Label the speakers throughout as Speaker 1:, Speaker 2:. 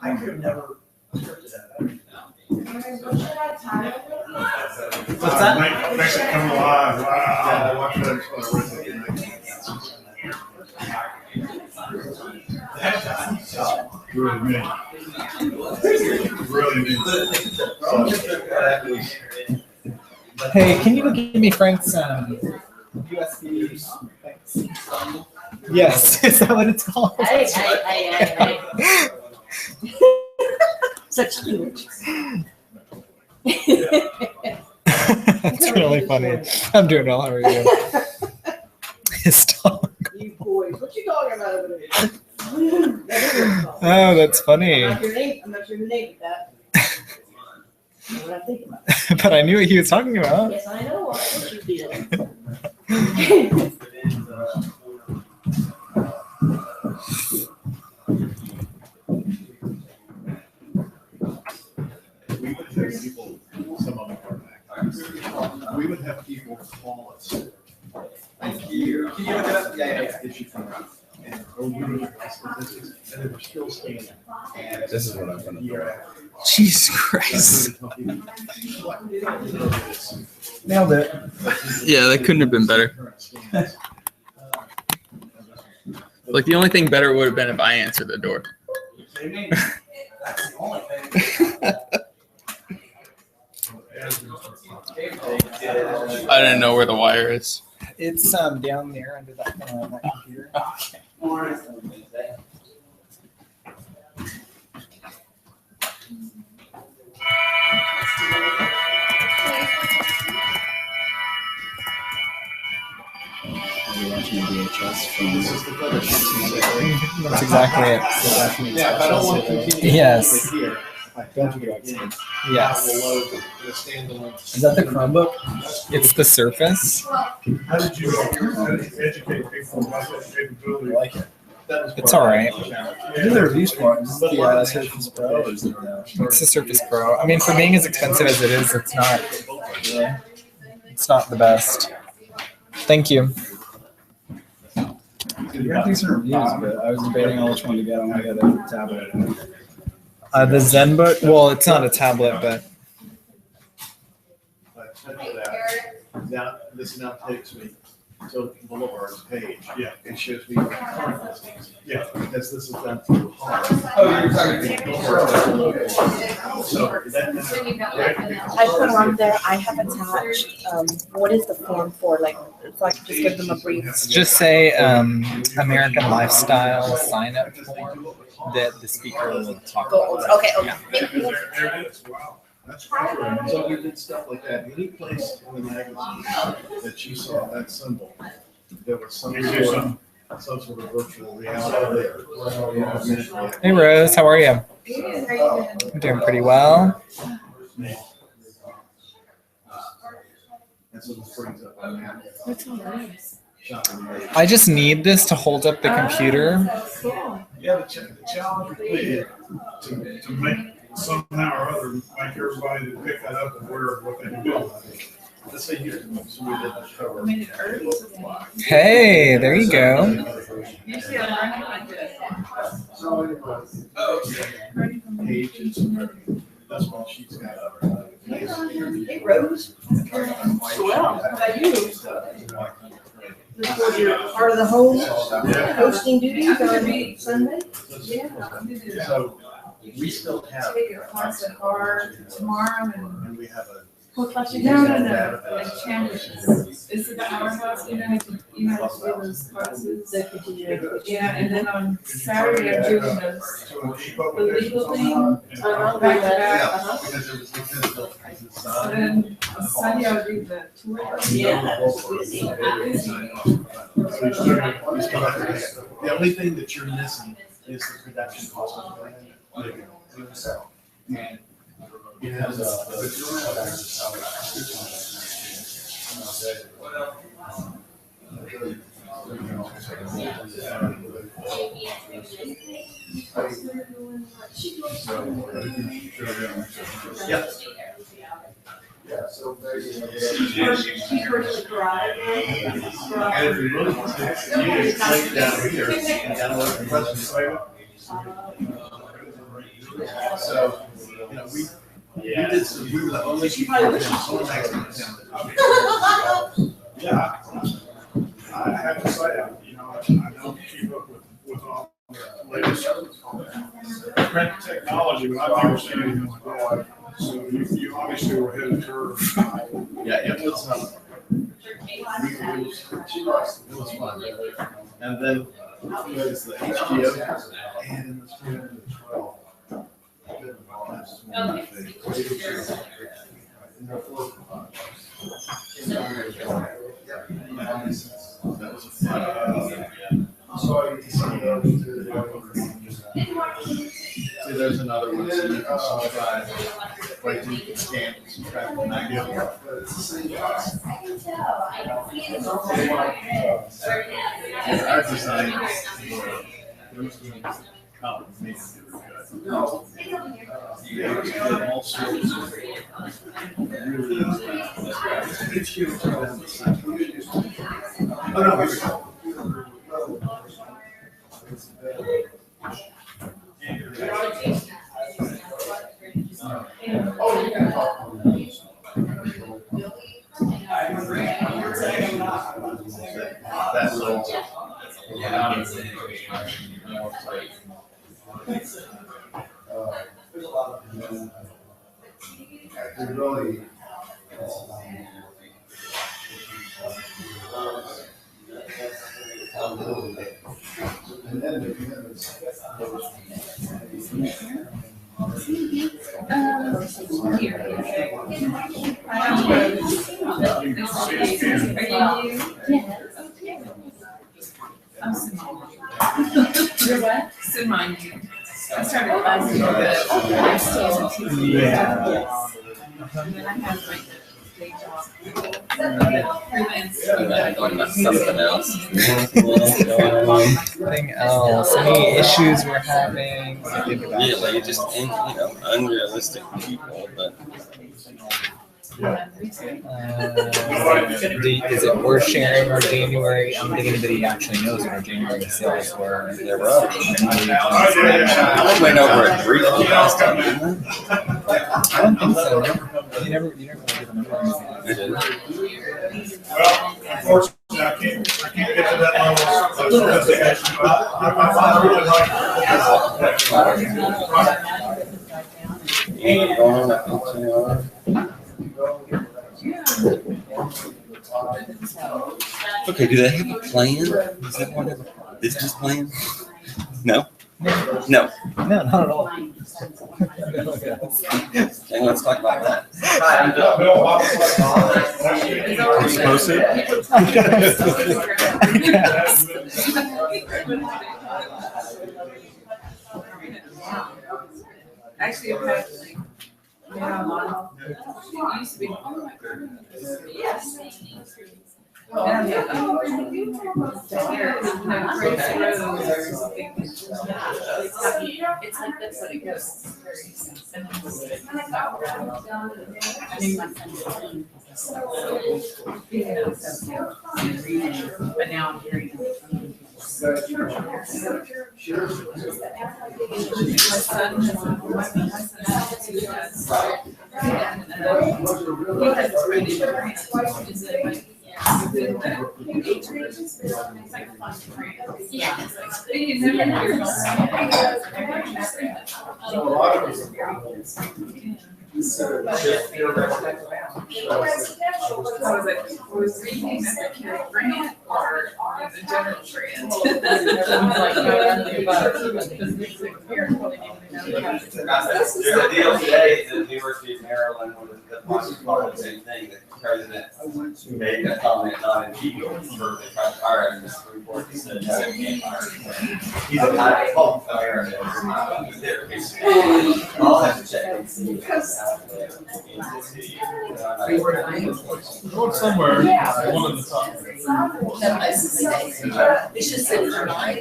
Speaker 1: I could have never.
Speaker 2: What's that?
Speaker 3: Makes it come alive. Wow. Watch that. Really mean. Really mean.
Speaker 2: Hey, can you give me Frank's USB? Thanks. Yes, is that what it's called?
Speaker 4: Hey. Such cute.
Speaker 2: It's really funny. I'm doing well. How are you? His dog.
Speaker 4: You boys, what you talking about over there?
Speaker 2: Oh, that's funny.
Speaker 4: I'm not sure your name with that. That's what I think about.
Speaker 2: But I knew what he was talking about.
Speaker 4: Yes, I know what you did.
Speaker 3: We would have people, some of them are back. We would have people call us. Thank you. Can you look it up? Yeah. Issue from and they were still standing.
Speaker 5: This is what I'm gonna do.
Speaker 2: Jesus Christ. Nailed it.
Speaker 5: Yeah, that couldn't have been better. Like the only thing better would have been if I answered the door.
Speaker 1: That's the only thing.
Speaker 5: I didn't know where the wire is.
Speaker 2: It's down there under that computer.
Speaker 5: Okay.
Speaker 2: That's exactly it.
Speaker 3: Yeah, if I don't want to continue.
Speaker 2: Yes.
Speaker 3: Here, don't forget about it.
Speaker 2: Yes.
Speaker 3: I will load the standalone.
Speaker 2: Is that the Chromebook? It's the Surface.
Speaker 3: How did you educate people about that capability?
Speaker 1: I like it.
Speaker 2: It's all right.
Speaker 1: What are the reviews for it? Is it the Surface Pro or is it the?
Speaker 2: It's the Surface Pro. I mean, for being as expensive as it is, it's not the best. Thank you.
Speaker 1: You got decent reviews, but I was debating on which one to get. I'm gonna get a tablet.
Speaker 2: The ZenBook. Well, it's not a tablet, but
Speaker 3: Now, this now takes me to Boulevard's page.
Speaker 6: Yeah.
Speaker 3: It shows me current listings.
Speaker 6: Yeah.
Speaker 3: Because this is done through Hard.
Speaker 1: Oh, you're talking.
Speaker 3: So that.
Speaker 4: I put on there, I have attached, what is the form for, like, if I could just give them a brief.
Speaker 2: just say American Lifestyle sign up form that the speaker will talk
Speaker 4: Go
Speaker 2: about.
Speaker 4: over. Okay,
Speaker 2: Yeah.
Speaker 4: Thank you.
Speaker 6: There it is. Wow. That's cool.
Speaker 3: So we did stuff like that. Any place in the magazine that you saw that symbol, there was some
Speaker 6: You do
Speaker 3: sort of virtual reality there.
Speaker 2: Hey Rose, how are you? I'm doing pretty well.
Speaker 3: And so this brings up a map. Shopping area.
Speaker 2: I just need this to hold up the computer.
Speaker 6: Yeah, the challenge would be to make somehow or other, make everybody to pick that up and aware of what they can do.
Speaker 3: Let's say here, so we did the cover.
Speaker 2: Hey, there you go.
Speaker 3: Page is, that's what she's got.
Speaker 4: Hey, Rose. Well, how about you? This was your part of the home hosting duties on Sunday?
Speaker 3: So we still have.
Speaker 7: Take a class at R tomorrow
Speaker 3: And we have a.
Speaker 7: No. Like challenges. Is it the hourglass, you know, how to do those classes? Yeah, and then on Saturday, I'm doing those, the legal thing, back to back. And then on Sunday, I'll do the tour.
Speaker 3: The only thing that you're missing is the production cost of the and you have yeah. Yeah, so
Speaker 4: She's virtually cried.
Speaker 3: and if you really want to, you just lay down here and download the presentation. So, you know, we did some, we were the only people in town that
Speaker 6: Yeah. I have to say, you know, I don't keep up with all the latest print technology, but I've never seen anything like that. So you obviously were ahead of the curve.
Speaker 3: Yeah, it was, it was fun. And then it was the HBO and in the spring of the 12. That was a fun. See, there's another one. So you can subscribe. Right, you can scan and subscribe to that. Our design. All sorts of really. Oh, no, here we go. That little. Really.
Speaker 7: I'm You're what? Semi. I started last year, but I still in
Speaker 2: Yeah.
Speaker 7: And then I have like day job. Freelance.
Speaker 5: And then going about something else.
Speaker 2: Anything else? Any issues we're having? What do you think about
Speaker 5: Yeah, like just unrealistic people, but
Speaker 2: is it worth sharing our January? I don't think anybody actually knows what our January sales were.
Speaker 5: they're rough. I went over it briefly last time, didn't
Speaker 2: I don't think so. You never give a number.
Speaker 5: I did.
Speaker 6: Well, unfortunately, I can't get to that level of sophistication, but I really
Speaker 5: Okay, do they have a plan? Is that what a business plan? No? No.
Speaker 2: No, not at all.
Speaker 5: Okay, let's talk about that.
Speaker 7: Actually, I've had like, yeah, a lot of, it used to be, oh my God. Yes. And yeah, oh, here, Grace Rose or something. It's like, that's what it goes.
Speaker 8: I mean, my son's 18. But now I'm hearing.
Speaker 7: My son has, he has ready to grant, is it like, within the age range, it's like a fun grant.
Speaker 8: Yeah.
Speaker 7: You never hear about was reading that the Carrie Grant or the general grant?
Speaker 9: There's a deal today at the University of Maryland with the same thing, the president made a comment on an ego for the tried to hire him, this report that said, no, you can't hire him. He's a high fault American. He's there, basically. I'll have to check and see.
Speaker 6: Going somewhere, one of the top.
Speaker 8: It's just that for mine,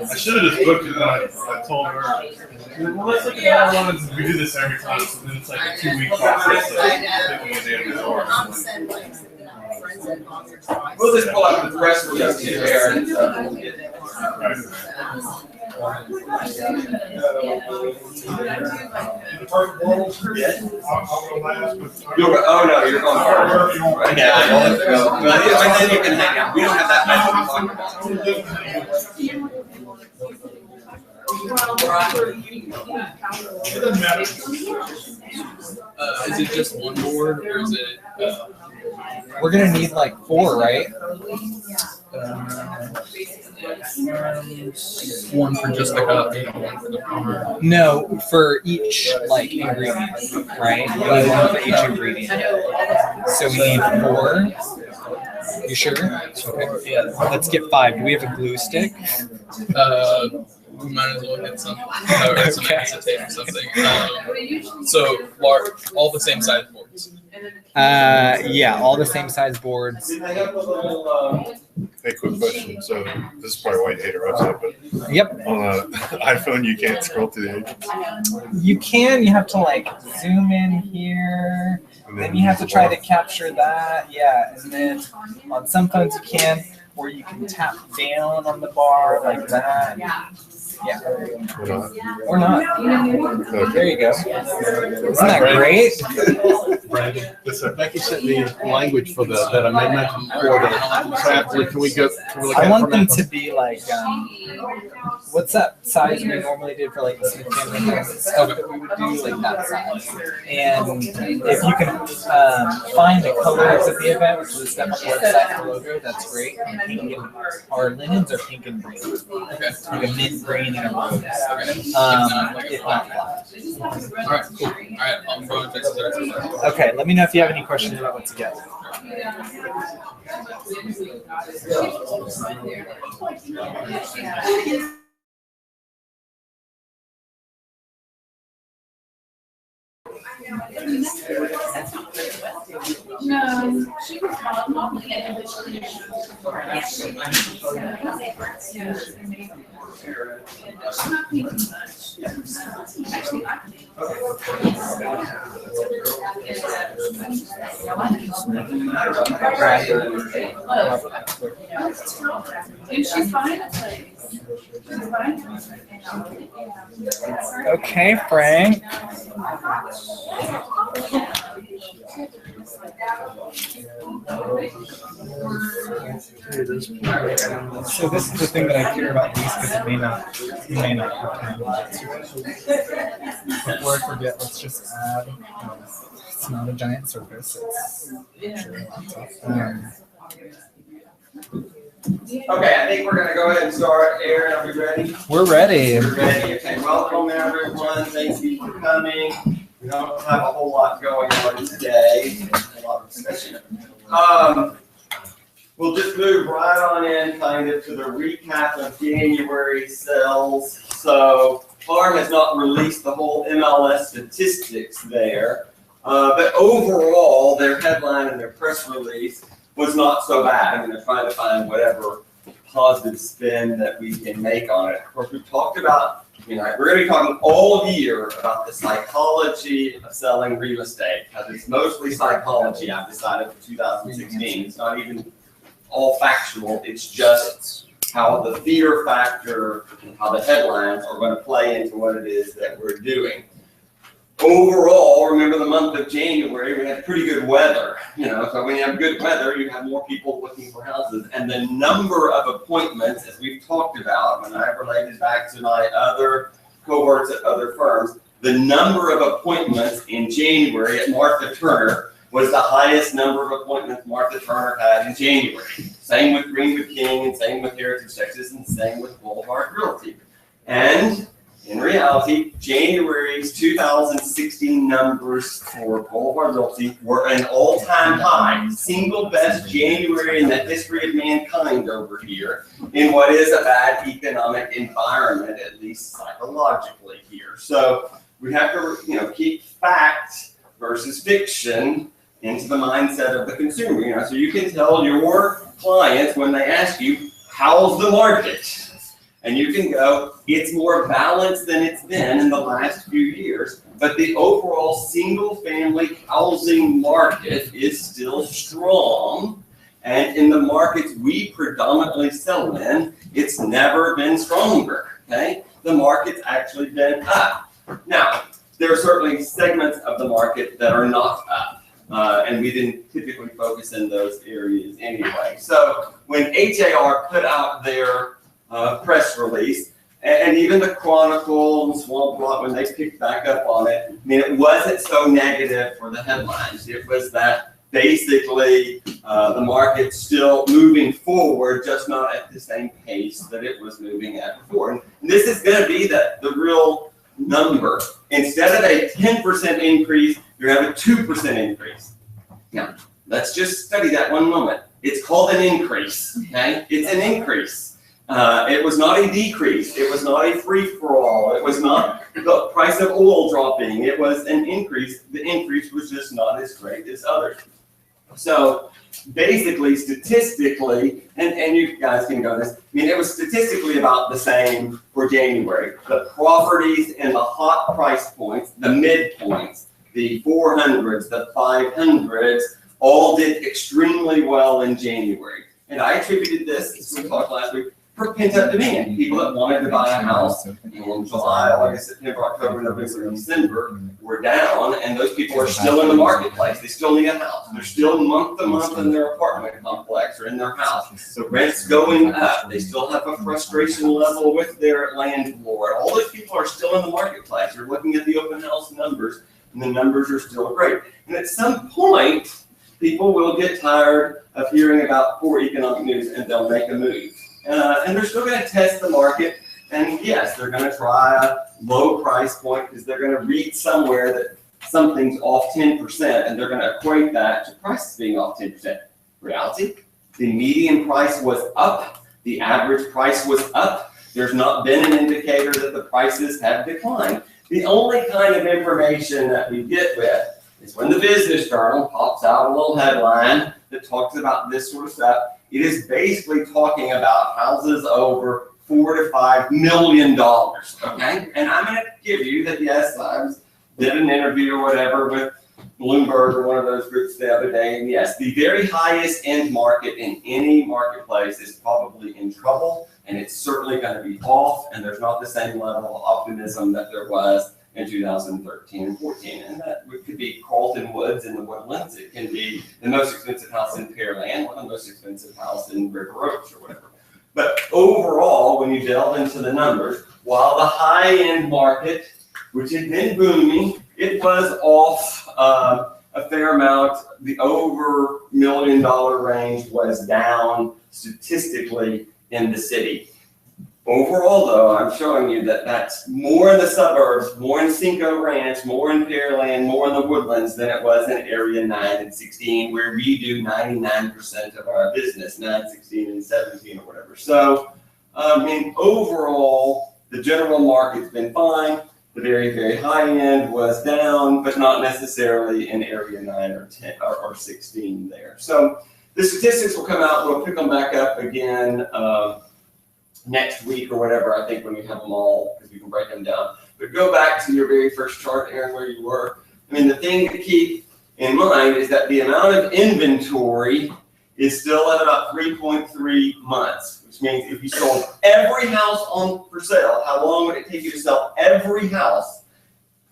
Speaker 6: I should have just booked it, but I I told her, well, let's look at that one. We do this every time, so then it's like a 2-week process of picking a damn resort.
Speaker 9: We'll just pull out the press release to there and You'll go, oh no, you're going first. Right now, I don't have to go. Well, then you can hang out. We don't have that much to talk about.
Speaker 10: Is it just one board or is it?
Speaker 2: We're gonna need like 4, right?
Speaker 10: One for just the cup and one for the bar.
Speaker 2: No, for each like ingredient, right? We need one for each ingredient. So we need 4. You sure? Okay. Yeah. Let's get 5. Do we have a glue stick?
Speaker 10: We might as well get some, or some acetate or something. So all the same size boards.
Speaker 2: Yeah, all the same size boards.
Speaker 6: Hey, quick question. So this is probably why you hate our website, but
Speaker 2: Yep.
Speaker 6: on an iPhone you can't scroll through the agents.
Speaker 2: You can. You have to like zoom in here. Then you have to try to capture that. Yeah, and then on some phones you can, or you can tap down on the bar like that. Yeah. Or not.
Speaker 6: Okay.
Speaker 2: There you go. Isn't that great?
Speaker 3: Brandon, Becky sent me language for that amendment for the chapter. Can we look
Speaker 2: I
Speaker 3: at
Speaker 2: want
Speaker 3: it
Speaker 2: them
Speaker 3: from
Speaker 2: to be like, what's that size we normally did for like the Smith Family Homes? That we would do like that size. And if you can find the colors of the event, which is the website logo, that's great. And pink and, our linens are pink and green.
Speaker 10: Okay.
Speaker 2: Like a mint green and a rose. If not black.
Speaker 10: All right, cool. All right, I'll go and fix it.
Speaker 2: Okay, let me know if you have any questions about what to get.
Speaker 7: No, she was not. And she's fine. She's fine.
Speaker 2: Okay, Frank. So this is the thing that I care about least because you may not before I forget, let's just add, it's not a giant surface,
Speaker 9: Okay, I think we're gonna go ahead and start. Aaron, are we ready?
Speaker 2: We're ready.
Speaker 9: We're ready. Okay, welcome everyone. Thank you for coming. We don't have a whole lot going on today. A lot of discussion. We'll just move right on in kind of to the recap of January sales. So Farm has not released the whole MLS statistics there, but overall their headline and their press release was not so bad. I mean, they're trying to find whatever positive spin that we can make on it. Of course, we've talked about, we're going to be talking all year about the psychology of selling real estate, because it's mostly psychology, I've decided, for 2016. It's not even all factual, it's just how the fear factor and how the headlines are going to play into what it is that we're doing. Overall, remember the month of January, we had pretty good weather. So when you have good weather, you have more people looking for houses. And the number of appointments, as we've talked about, when I related back to my other cohorts at other firms, the number of appointments in January at Martha Turner was the highest number of appointments Martha Turner had in January. Same with Greenwood King, and same with Heritage Texas, and same with Boulevard Realty. And in reality, January's 2016 numbers for Boulevard Realty were an all-time high, single best January in the history of mankind over here, in what is a bad economic environment, at least psychologically here. So we have to, keep fact versus fiction into the mindset of the consumer. So you can tell your clients when they ask you, how's the market? And you can go, it's more balanced than it's been in the last few years, but the overall single-family housing market is still strong. And in the markets we predominantly sell in, it's never been stronger, okay? The market's actually been up. Now, there are certainly segments of the market that are not up, and we didn't typically focus in those areas anyway. So when HAR put out their press release, and even the Chronicle and Swamp Rock, when they picked back up on it, I mean, it wasn't so negative for the headlines. It was that basically the market's still moving forward, just not at the same pace that it was moving at before. And this is going to be the real number. Instead of a 10% increase, you're going to have a 2% increase. Now, let's just study that one moment. It's called an increase, okay? It's an increase. It was not a decrease. It was not a free-for-all. It was not the price of oil dropping. It was an increase. The increase was just not as great as others. So basically, statistically, and you guys can go this, I mean, it was statistically about the same for January. The properties in the hot price points, the midpoints, the 400s, the 500s, all did extremely well in January. And I attributed this, as we talked last week, for pent-up demand. People that wanted to buy a house in July, August, September, October, November, December were down, and those people are still in the marketplace. They still need a house. They're still month to month in their apartment complex or in their house. The rent's going up. They still have a frustration level with their landlord. All those people are still in the marketplace. You're looking at the open house numbers, and the numbers are still great. And at some point, people will get tired of hearing about poor economic news, and they'll make a move. And they're still going to test the market. And yes, they're going to try a low price point because they're going to read somewhere that something's off 10%, and they're going to equate that to prices being off 10%. Reality, the median price was up. The average price was up. There's not been an indicator that the prices have declined. The only kind of information that we get with is when the Business Journal pops out a little headline that talks about this sort of stuff. It is basically talking about houses over $4 to $5 million, okay? And I'm going to give you that, yes, I did an interview or whatever with Bloomberg or one of those groups the other day, and yes, the very highest end market in any marketplace is probably in trouble, and it's certainly going to be off, and there's not the same level of optimism that there was in 2013 and 14. And that could be Carlton Woods in the Woodlands. It can be the most expensive house in Pearland, or the most expensive house in River Oaks or whatever. But overall, when you delve into the numbers, while the high-end market, which had been booming, it was off a fair amount. The over $1 million range was down statistically in the city. Overall, though, I'm showing you that that's more in the suburbs, more in Cinco Ranch, more in Pearland, more in the Woodlands than it was in Area 9 and 16, where we do 99% of our business, 9, 16, and 17 or whatever. So, I mean, overall, the general market's been fine. The very, very high end was down, but not necessarily in Area 9 or 10 or 16 there. So the statistics will come out. We'll pick them back up again next week or whatever, I think, when we have them all, because we can break them down. But go back to your very first chart, Aaron, where you were. I mean, the thing to keep in mind is that the amount of inventory is still at about 3.3 months, which means if you sold every house on for sale, how long would it take you to sell every house?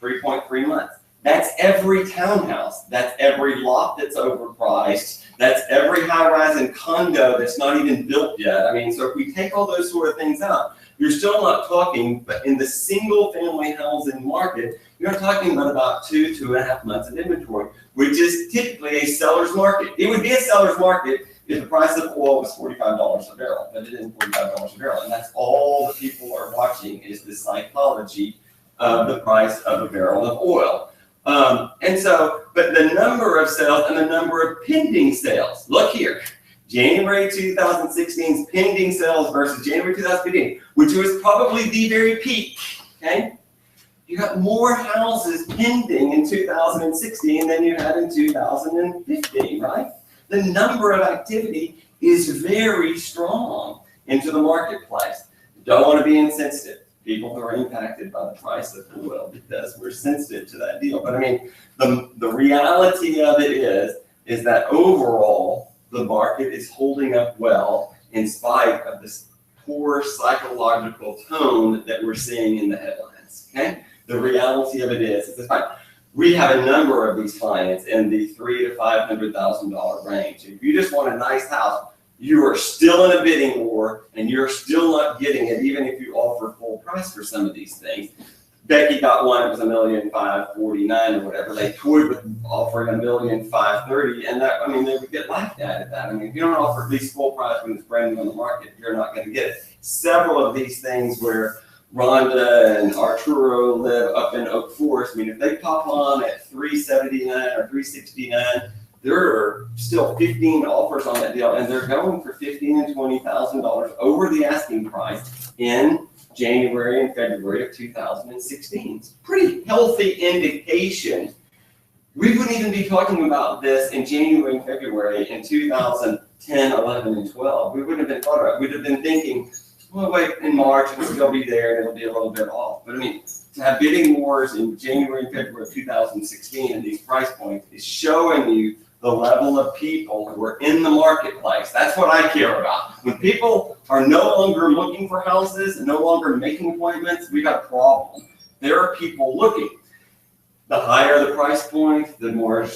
Speaker 9: 3.3 months. That's every townhouse. That's every lot that's overpriced. That's every high-rise and condo that's not even built yet. I mean, so if we take all those sort of things out, you're still not talking, but in the single-family housing market, you're talking about 2.5 months of inventory, which is typically a seller's market. It would be a seller's market if the price of oil was $45 a barrel, but it isn't $45 a barrel, and that's all the people are watching is the psychology of the price of a barrel of oil. But the number of sales and the number of pending sales, look here, January 2016's pending sales versus January 2015, which was probably the very peak, okay? You got more houses pending in 2016 than you had in 2015, right? The number of activity is very strong into the marketplace. Don't want to be insensitive. People who are impacted by the price of oil because we're sensitive to that deal. But I mean, the reality of it is that overall, the market is holding up well in spite of this poor psychological tone that we're seeing in the headlines, okay? The reality of it is this fine. We have a number of these clients in the $300,000 to $500,000 range. If you just want a nice house, you are still in a bidding war and you're still not getting it, even if you offer full price for some of these things. Becky got one, it was $1,549,000 or whatever. They toyed with offering $1,530,000, and that, I mean, they would get laughed at that. I mean, if you don't offer at least full price when it's brand new on the market, you're not going to get it. Several of these things where Rhonda and Arturo live up in Oak Forest, I mean, if they pop on at $379,000 or $369,000, there are still 15 offers on that deal, and they're going for $15,000 and $20,000 over the asking price in January and February of 2016. It's a pretty healthy indication. We wouldn't even be talking about this in January and February in 2010, 11, and 12. We wouldn't have been thought about it. We'd have been thinking, well, wait, in March, it'll still be there, and it'll be a little bit off. But I mean, to have bidding wars in January and February of 2016 and these price points is showing you the level of people who are in the marketplace. That's what I care about. When people are no longer looking for houses and no longer making appointments, we got a problem. There are people looking. The higher the price point, the more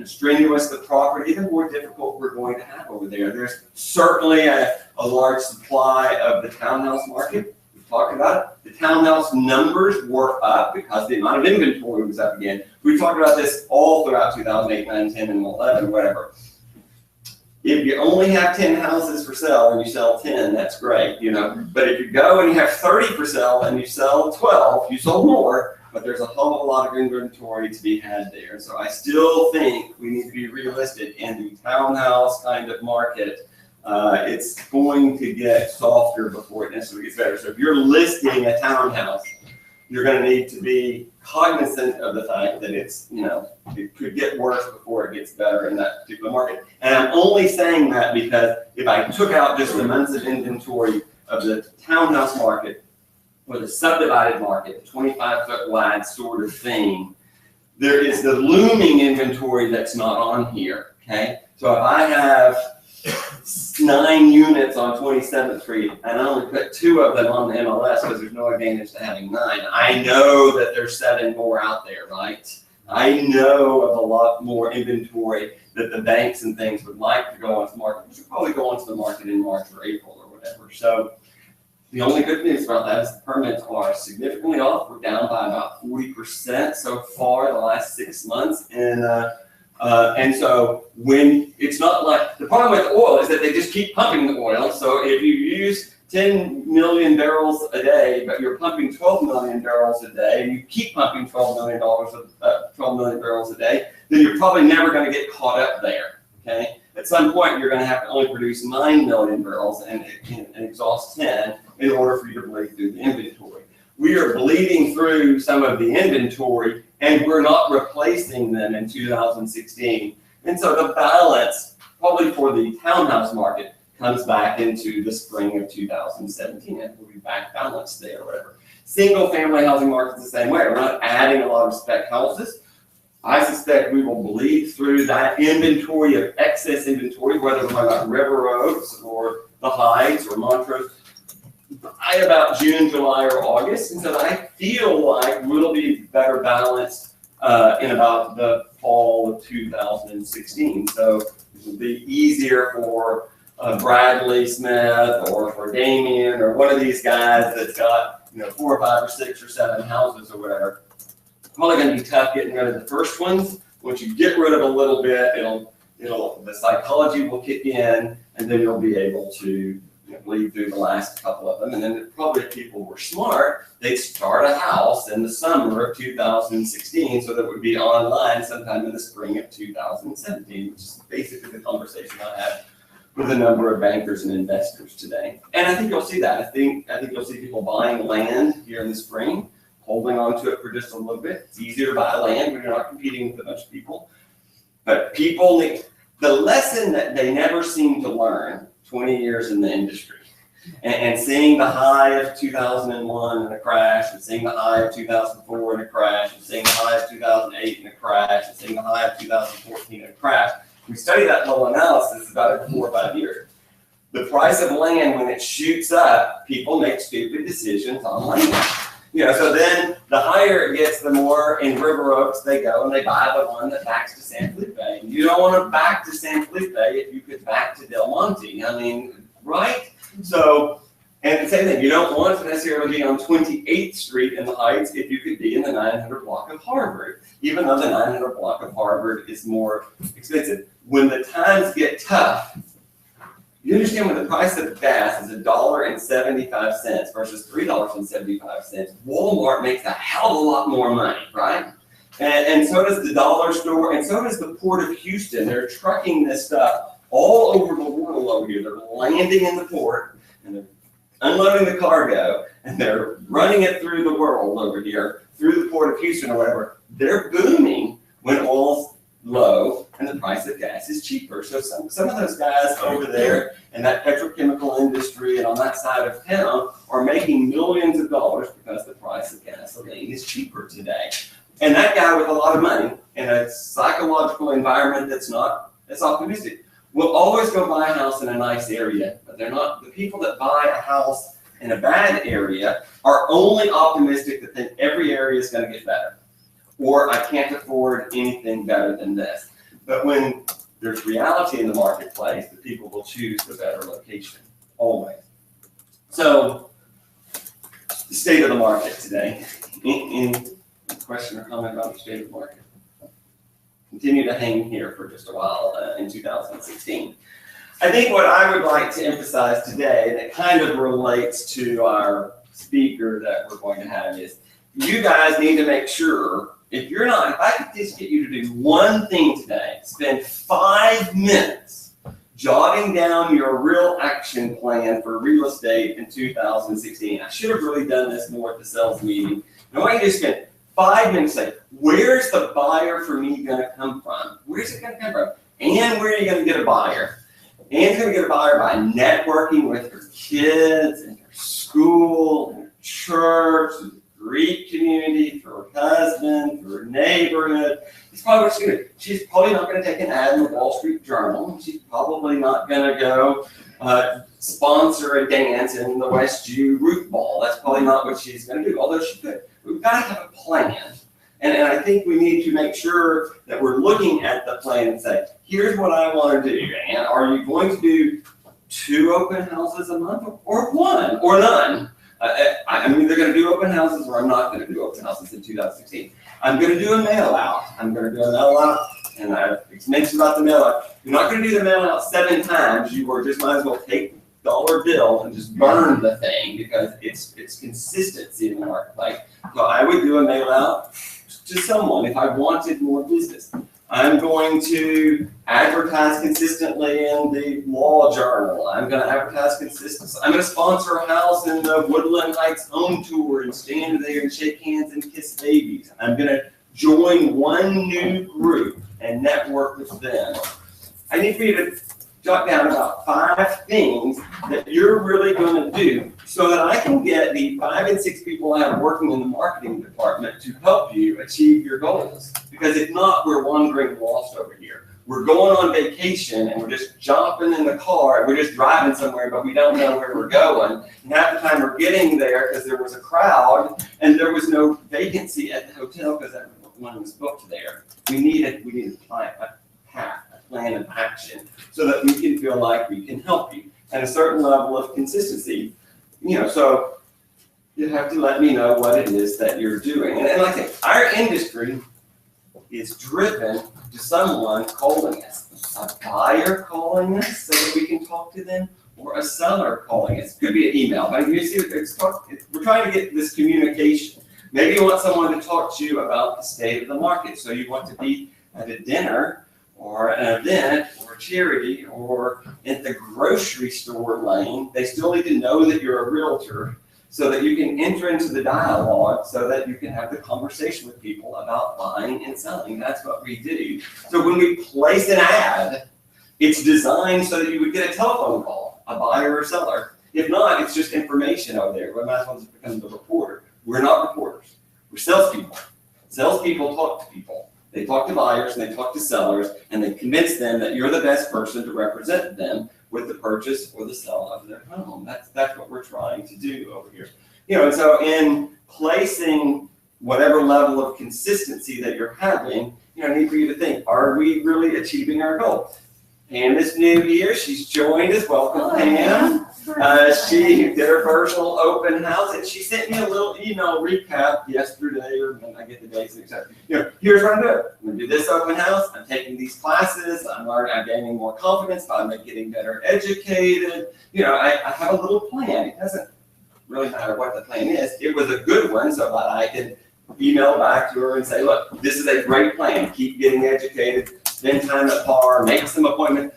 Speaker 9: strenuous the property, the more difficult we're going to have over there. There's certainly a large supply of the townhouse market. We've talked about it. The townhouse numbers were up because the amount of inventory was up again. We talked about this all throughout 2008, 9, 10, and 11, whatever. If you only have 10 houses for sale and you sell 10, that's great, you know. But if you go and you have 30 for sale and you sell 12, you sold more, but there's a whole lot of inventory to be had there. So I still think we need to be realistic in the townhouse kind of market. It's going to get softer before it necessarily gets better. So if you're listing a townhouse, you're going to need to be cognizant of the fact that it's, you know, it could get worse before it gets better in that particular market. And I'm only saying that because if I took out just the months of inventory of the townhouse market or the subdivided market, the 25-foot wide sort of thing, there is the looming inventory that's not on here, okay? So if I have 9 units on 27th Street, and I only put 2 of them on the MLS because there's no advantage to having 9. I know that there's 7 more out there, right? I know of a lot more inventory that the banks and things would like to go onto the market, which would probably go onto the market in March or April or whatever. So the only good news about that is the permits are significantly off. We're down by about 40% so far the last 6 months. And so when it's not like, the problem with oil is that they just keep pumping the oil. So if you use 10 million barrels a day, but you're pumping 12 million barrels a day, and you keep pumping 12 million barrels a day, then you're probably never going to get caught up there, okay? At some point, you're going to have to only produce 9 million barrels and exhaust 10 in order for you to bleed through the inventory. We are bleeding through some of the inventory, and we're not replacing them in 2016. And so the balance, probably for the townhouse market, comes back into the spring of 2017, and we'll be back balanced there or whatever. Single family housing market's the same way. We're not adding a lot of spec houses. I suspect we will bleed through that inventory of excess inventory, whether we're talking about River Oaks or the Heights or Montrose, by about June, July, or August. And so I feel like we'll be better balanced in about the fall of 2016. So it'll be easier for Bradley Smith or for Damien or one of these guys that's got, you know, 4 or 5 or 6 or 7 houses or whatever. Probably going to be tough getting rid of the first ones. Once you get rid of a little bit, the psychology will kick in, and then you'll be able to bleed through the last couple of them. And then probably if people were smart, they'd start a house in the summer of 2016 so that it would be online sometime in the spring of 2017, which is basically the conversation I had with a number of bankers and investors today. And I think you'll see that. I think you'll see people buying land here in the spring, holding on to it for just a little bit. It's easier to buy land when you're not competing with a bunch of people. But people, the lesson that they never seem to learn 20 years in the industry And seeing the high of 2001 and a crash, and seeing the high of 2004 and a crash, and seeing the high of 2008 and a crash, and seeing the high of 2014 and a crash. We study that whole analysis about every 4 or 5 years. The price of land, when it shoots up, people make stupid decisions on land. So then the higher it gets, the more in River Oaks they go and they buy the one that backs to San Felipe. And you don't want to back to San Felipe if you could back to Del Monte. I mean, right? So, and the same thing, you don't want to necessarily be on 28th Street in the Heights if you could be in the 900 block of Harvard, even though the 900 block of Harvard is more expensive. When the times get tough, you understand when the price of gas is $1.75 versus $3.75, Walmart makes a hell of a lot more money, right? And so does the dollar store, and so does the Port of Houston. They're trucking this stuff all over the world over here. They're landing in the port, and they're unloading the cargo, and they're running it through the world over here, through the Port of Houston or whatever. They're booming when oil's low and the price of gas is cheaper. So some of those guys over there in that petrochemical industry and on that side of town are making millions of dollars because the price of gasoline is cheaper today. And that guy with a lot of money in a psychological environment that's not as optimistic will always go buy a house in a nice area. But they're not, the people that buy a house in a bad area are only optimistic that think every area is going to get better. Or I can't afford anything better than this. But when there's reality in the marketplace, the people will choose the better location, always. So, the state of the market today. Any question or comment about the state of the market? Continue to hang here for just a while in 2016. I think what I would like to emphasize today that kind of relates to our speaker that we're going to have is you guys need to make sure if I could just get you to do one thing today, spend 5 minutes jotting down your real action plan for real estate in 2016. I should have really done this more at the sales meeting. I want you to spend 5 minutes saying, where's the buyer for me going to come from? Where's it going to come from? And where are you going to get a buyer? Ann's going to get a buyer by networking with her kids and her school and her church, Greek community, for her husband, for her neighborhood. It's probably what she's going to do. She's probably not going to take an ad in the Wall Street Journal. She's probably not going to go sponsor a dance in the West Jew Root Ball. That's probably not what she's going to do, although she could. We've got to have a plan. And I think we need to make sure that we're looking at the plan and say, here's what I want to do. And are you going to do 2 open houses a month or 1 or none? I'm either going to do open houses or I'm not going to do open houses in 2016. I'm going to do a mail out. And it's mentioned about the mail out. You're not going to do the mail out 7 times. You just might as well take dollar bill and just burn the thing because it's consistency in the marketplace. So I would do a mail out to someone if I wanted more business. I'm going to advertise consistently in the Law Journal. I'm going to advertise consistently. I'm going to sponsor a house in the Woodland Heights home tour and stand there and shake hands and kiss babies. I'm going to join one new group and network with them. I need for you to jot down about 5 things that you're really going to do so that I can get the 5 and 6 people I have working in the marketing department to help you achieve your goals. Because if not, we're wandering lost over here. We're going on vacation and we're just jumping in the car and we're just driving somewhere, but we don't know where we're going. And half the time we're getting there because there was a crowd and there was no vacancy at the hotel because everyone was booked there. We need a plan of action so that we can feel like we can help you and a certain level of consistency. So you have to let me know what it is that you're doing. And like I say, our industry is driven to someone calling us, a buyer calling us so that we can talk to them, or a seller calling us. Could be an email, but you see, we're trying to get this communication. Maybe you want someone to talk to you about the state of the market. So you want to be at a dinner or an event or a charity or in the grocery store lane. They still need to know that you're a realtor so that you can enter into the dialogue so that you can have the conversation with people about buying and selling. That's what we do. So when we place an ad, it's designed so that you would get a telephone call, a buyer or seller. If not, it's just information out there. We might as well just become the reporter. We're not reporters. We're salespeople. Salespeople talk to people. They talk to buyers and they talk to sellers and they convince them that you're the best person to represent them with the purchase or the sale of their home. That's what we're trying to do over here. You know, and so in placing whatever level of consistency that you're having, you know, I need for you to think, are we really achieving our goal? Pam is new here. She's joined us. Welcome, Pam. She did her personal open house, and she sent me a little email recap yesterday, or when I get the dates mixed up. You know, here's what I'm doing. I'm going to do this open house. I'm taking these classes. I'm learning. I'm gaining more confidence. I'm getting better educated. You know, I have a little plan. It doesn't really matter what the plan is. It was a good one, so that I could email back to her and say, look, this is a great plan. Keep getting educated. Spend time at PAR, make some appointments,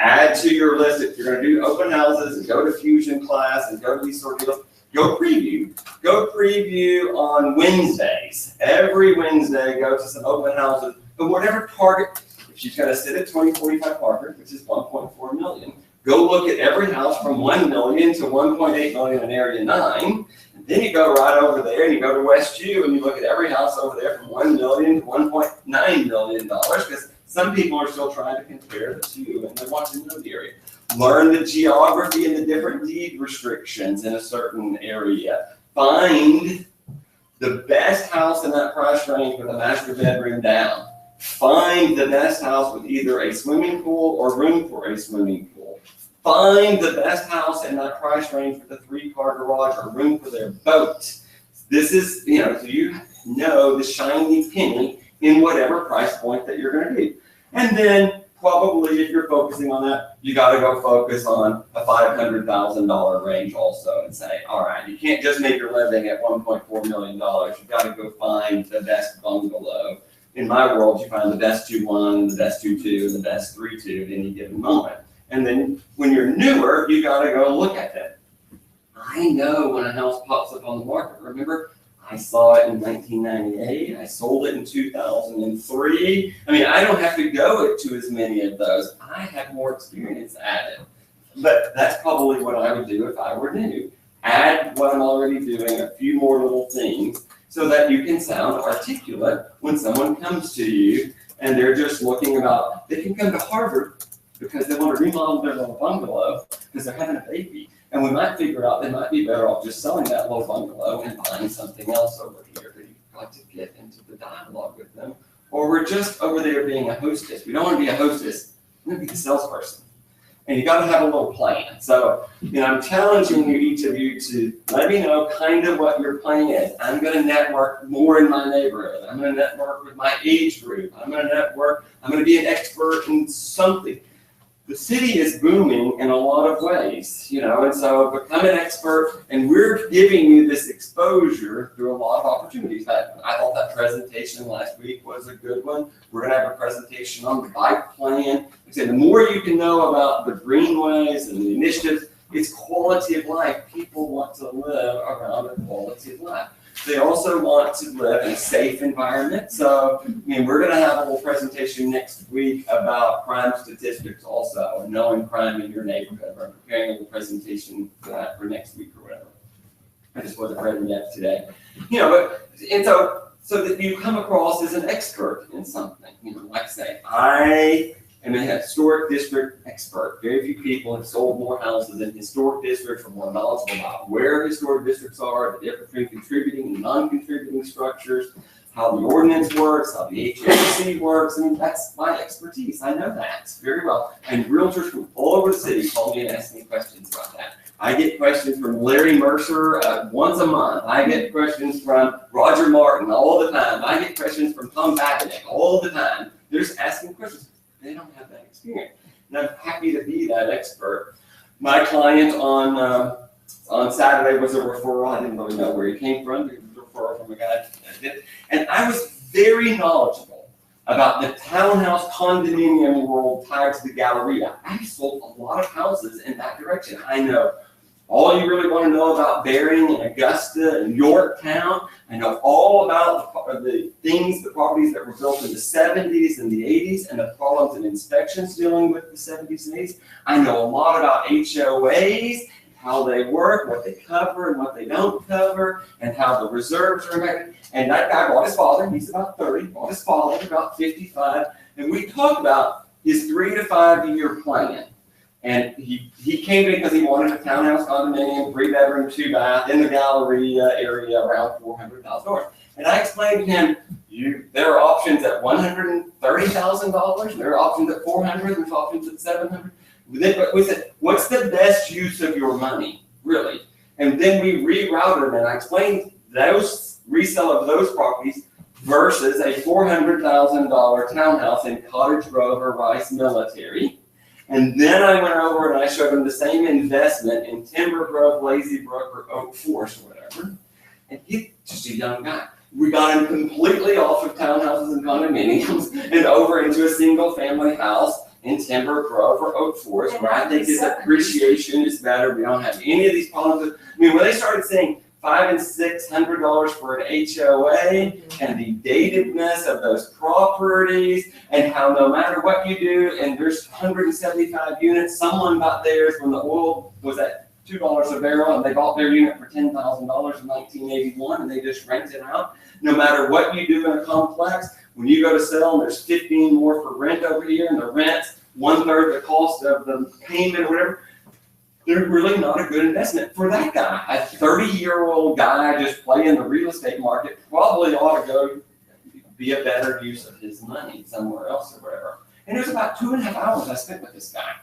Speaker 9: add to your list if you're going to do open houses and go to fusion class and go to these sort of deals. Go preview on Wednesdays. Every Wednesday, go to some open houses. But whatever target, if she's going to sit at 2045 Parker, which is 1.4 million, go look at every house from 1 million to 1.8 million in Area 9. And then you go right over there and you go to West U and you look at every house over there from 1 million to 1.9 million dollars, because some people are still trying to compare the two and they want to know the area. Learn the geography and the different deed restrictions in a certain area. Find the best house in that price range with a master bedroom down. Find the best house with either a swimming pool or room for a swimming pool. Find the best house in that price range with a 3-car garage or room for their boat. This is, you know, so you know the shiny penny in whatever price point that you're going to do. And then probably if you're focusing on that, you got to go focus on a $500,000 range also and say, all right, you can't just make your living at $1.4 million. You've got to go find the best bungalow. In my world, you find the best 2-1, the best 2-2, and the best 3-2 at any given moment. And then when you're newer, you got to go look at it. I know when a house pops up on the market. Remember, I saw it in 1998. I sold it in 2003. I mean, I don't have to go to as many of those. I have more experience at it. But that's probably what I would do if I were new. Add what I'm already doing, a few more little things, so that you can sound articulate when someone comes to you and they're just looking about, they can come to Harvard because they want to remodel their little bungalow because they're having a baby. And we might figure out they might be better off just selling that little bungalow and buying something else over here. But you've got to get into the dialogue with them. Or we're just over there being a hostess. We don't want to be a hostess. We want to be the salesperson. And you got to have a little plan. So, you know, I'm challenging you, each of you, to let me know kind of what your plan is. I'm going to network more in my neighborhood. I'm going to network with my age group. I'm going to network. I'm going to be an expert in something. The city is booming in a lot of ways, you know, and so become an expert, and we're giving you this exposure through a lot of opportunities. I thought that presentation last week was a good one. We're going to have a presentation on the bike plan. Like I said, the more you can know about the greenways and the initiatives, it's quality of life. People want to live around a quality of life. They also want to live in a safe environment. So, I mean, we're going to have a little presentation next week about crime statistics also, and knowing crime in your neighborhood. We're preparing a little presentation for that for next week or whatever. I just wasn't ready yet today. You know, but, and so that you come across as an expert in something. You know, like I say, I am a historic district expert. Very few people have sold more houses in historic districts or more knowledgeable about where historic districts are, the difference between contributing and non-contributing structures, how the ordinance works, how the HOC works. I mean, that's my expertise. I know that very well. And realtors from all over the city call me and ask me questions about that. I get questions from Larry Mercer once a month. I get questions from Roger Martin all the time. I get questions from Tom Babinick all the time. They're just asking questions. They don't have that experience. And I'm happy to be that expert. My client on Saturday was a referral. I didn't really know where he came from. It was a referral from a guy. And I was very knowledgeable about the townhouse condominium world tied to the Galleria. I sold a lot of houses in that direction. I know all you really want to know about Bering and Augusta and Yorktown. I know all about the things, the properties that were built in the 70s and the 80s and the problems and inspections dealing with the 70s and 80s. I know a lot about HOAs, how they work, what they cover and what they don't cover, and how the reserves are made. And that guy bought his father, he's about 30, bought his father about 55, and we talked about his 3 to 5 year plan. And he came in because he wanted a townhouse condominium, 3-bedroom, 2-bath in the Galleria area around $400,000. And I explained to him, there are options at $130,000, there are options at $400,000, there's options at $700,000. But we said, what's the best use of your money, really? And then we rerouted them, and I explained those resale of those properties versus a $400,000 townhouse in Cottage Grove or Rice Military. And then I went over and I showed him the same investment in Timber Grove, Lazy Brook, or Oak Forest, or whatever. And he's just a young guy. We got him completely off of townhouses and condominiums and over into a single family house in Timber Grove or Oak Forest, where I think his appreciation is better. We don't have any of these problems. I mean, when they started saying $500 and $600 for an HOA and the datedness of those properties and how no matter what you do, and there's 175 units, someone got theirs when the oil was at $2 a barrel and they bought their unit for $10,000 in 1981 and they just rent it out. No matter what you do in a complex, when you go to sell and there's 15 more for rent over here and the rent's 1/3 the cost of the payment or whatever, they're really not a good investment for that guy. A 30-year-old guy just playing the real estate market probably ought to go be a better use of his money somewhere else or whatever. And it was about 2.5 hours I spent with this guy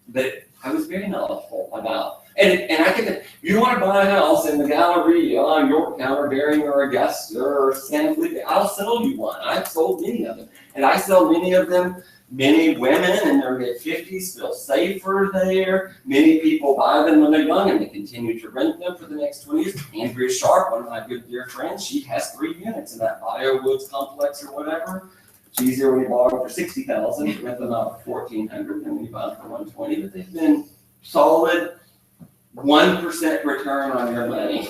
Speaker 9: that I was very knowledgeable about. And I think that if you want to buy a house in the Galleria on Yorktown or Bering or Augusta or San Felipe, I'll sell you one. I've sold many of them. And I sell many of them. Many women in their mid-50s feel safer there. Many people buy them when they're young and they continue to rent them for the next 20 years. Andrea Sharp, one of my good dear friends, she has 3 units in that BioWoods complex or whatever. It's easier when you buy them for $60,000, rent them out for $1,400 than when you buy them for $120,000. But they've been solid 1% return on your money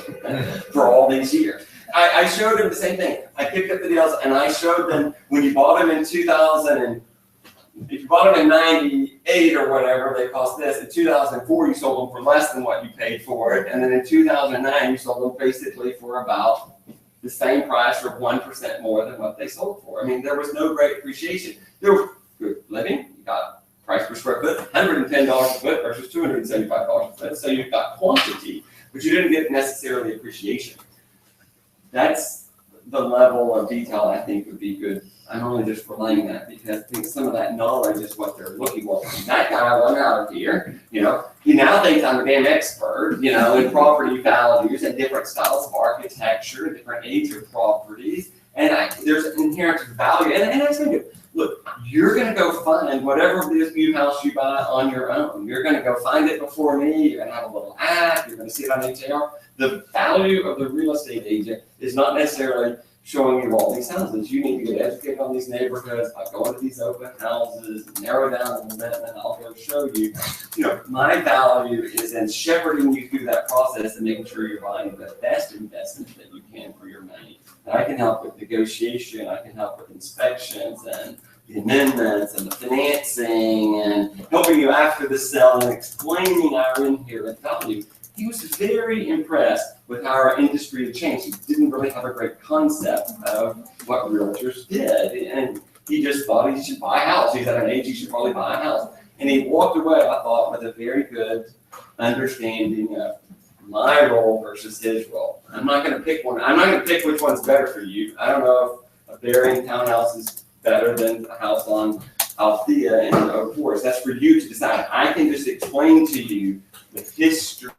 Speaker 9: for all these years. I showed them the same thing. I picked up the deals and I showed them when you bought them in 2000 and if you bought them in 98 or whatever, they cost this. In 2004, you sold them for less than what you paid for it. And then in 2009, you sold them basically for about the same price or 1% more than what they sold for. I mean, there was no great appreciation. There was good living. You got price per square foot, $110 a foot versus $275 a foot. So you've got quantity, but you didn't get necessarily appreciation. That's the level of detail I think would be good. I'm only just relaying that because I think some of that knowledge is what they're looking for. That guy went out of here, he now thinks I'm a damn expert, in property values and different styles of architecture and different age of properties. And there's an inherent value. And I say, look, you're going to go find whatever this new house you buy on your own. You're going to go find it before me. You're going to have a little app. You're going to see it on HAR. The value of the real estate agent is not necessarily showing you all these houses. You need to get educated on these neighborhoods by going to these open houses, narrow down a little bit, and then I'll go show you. My value is in shepherding you through that process and making sure you're buying the best investment that you can for your money. And I can help with negotiation, I can help with inspections and the amendments and the financing and helping you after the sale and explaining our inherent value. He was very impressed with how our industry had changed. He didn't really have a great concept of what realtors did. And he just thought he should buy a house. He's at an age he should probably buy a house. And he walked away, I thought, with a very good understanding of my role versus his role. I'm not going to pick one. I'm not going to pick which one's better for you. I don't know if a Bering townhouse is better than a house on Althea in Oak Forest. That's for you to decide. I can just explain to you the history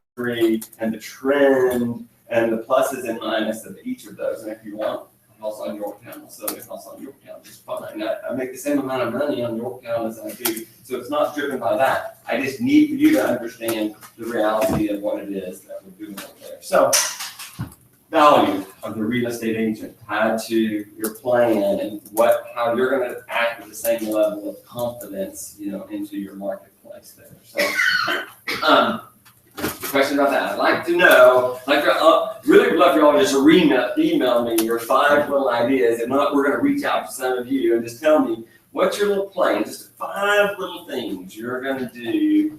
Speaker 9: and the trend and the pluses and minuses of each of those. And if you want a house on Yorktown, I'll sell you a house on Yorktown just fine. I make the same amount of money on Yorktown as I do, so it's not driven by that. I just need for you to understand the reality of what it is that we're doing over there. So, value of the real estate agent tied to your plan and how you're going to act with the same level of confidence, into your marketplace there. So, question about that. I'd like to know, really would love for y'all to just email me your 5 little ideas. If not, we're going to reach out to some of you and just tell me what's your little plan, just 5 little things you're going to do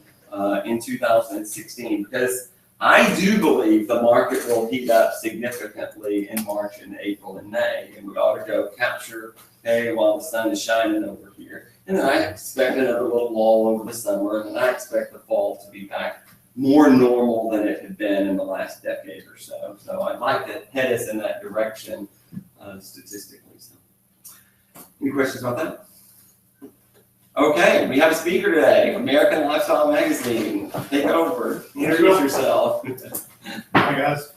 Speaker 9: in 2016, because I do believe the market will heat up significantly in March and April and May, and we ought to go capture, hey, while the sun is shining over here. And then I expect another little lull over the summer, and then I expect the fall to be back more normal than it had been in the last decade or so. So I'd like to head us in that direction statistically. So, any questions about that? Okay, we have a speaker today, American Lifestyle Magazine. Take it over. Introduce yourself.
Speaker 6: Hi, guys.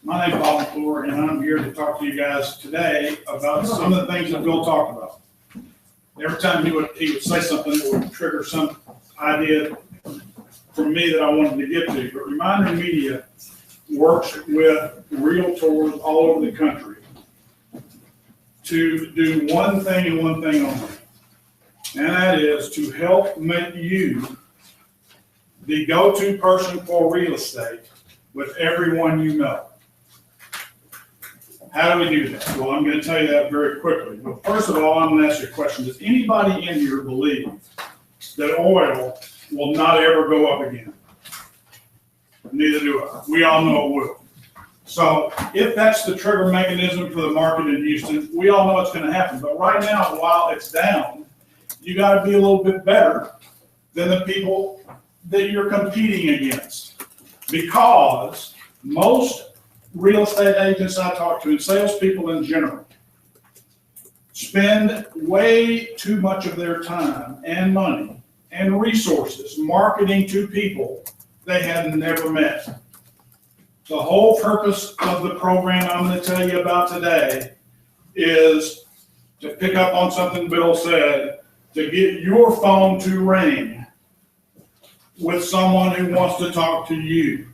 Speaker 6: My name's Bob McClure, and I'm here to talk to you guys today about some of the things that Bill talked about. Every time he would say something that would trigger some idea from me that I wanted to get to. But Reminder Media works with realtors all over the country to do one thing and one thing only. And that is to help make you the go-to person for real estate with everyone you know. How do we do that? Well, I'm going to tell you that very quickly. But first of all, I'm going to ask you a question. Does anybody in here believe that oil will not ever go up again? Neither do I. We all know it will. So if that's the trigger mechanism for the market in Houston, we all know it's going to happen. But right now, while it's down, you got to be a little bit better than the people that you're competing against. Because most real estate agents I talk to, and salespeople in general, spend way too much of their time and money and resources marketing to people they had never met. The whole purpose of the program I'm going to tell you about today is to pick up on something Bill said, to get your phone to ring with someone who wants to talk to you.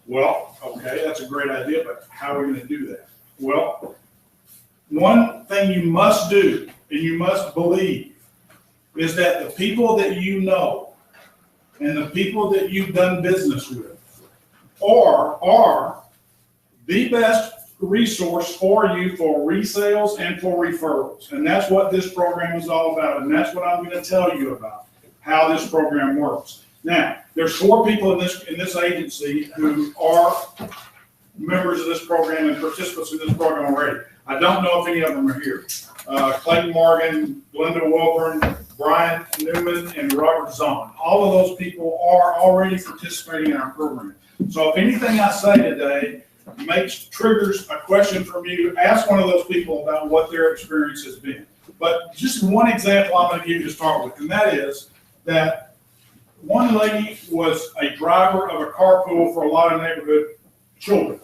Speaker 6: Well, okay, that's a great idea, but how are we going to do that? Well, one thing you must do, and you must believe, is that the people that you know and the people that you've done business with are the best resource for you for resales and for referrals. And that's what this program is all about. And that's what I'm going to tell you about, how this program works. Now, there's 4 people in this agency who are members of this program and participants in this program already. I don't know if any of them are here. Clayton Morgan, Glenda Wilburn, Brian Newman, and Robert Zahn. All of those people are already participating in our program. So if anything I say today triggers a question from you, ask one of those people about what their experience has been. But just one example I'm going to give you to start with, and that is that one lady was a driver of a carpool for a lot of neighborhood children.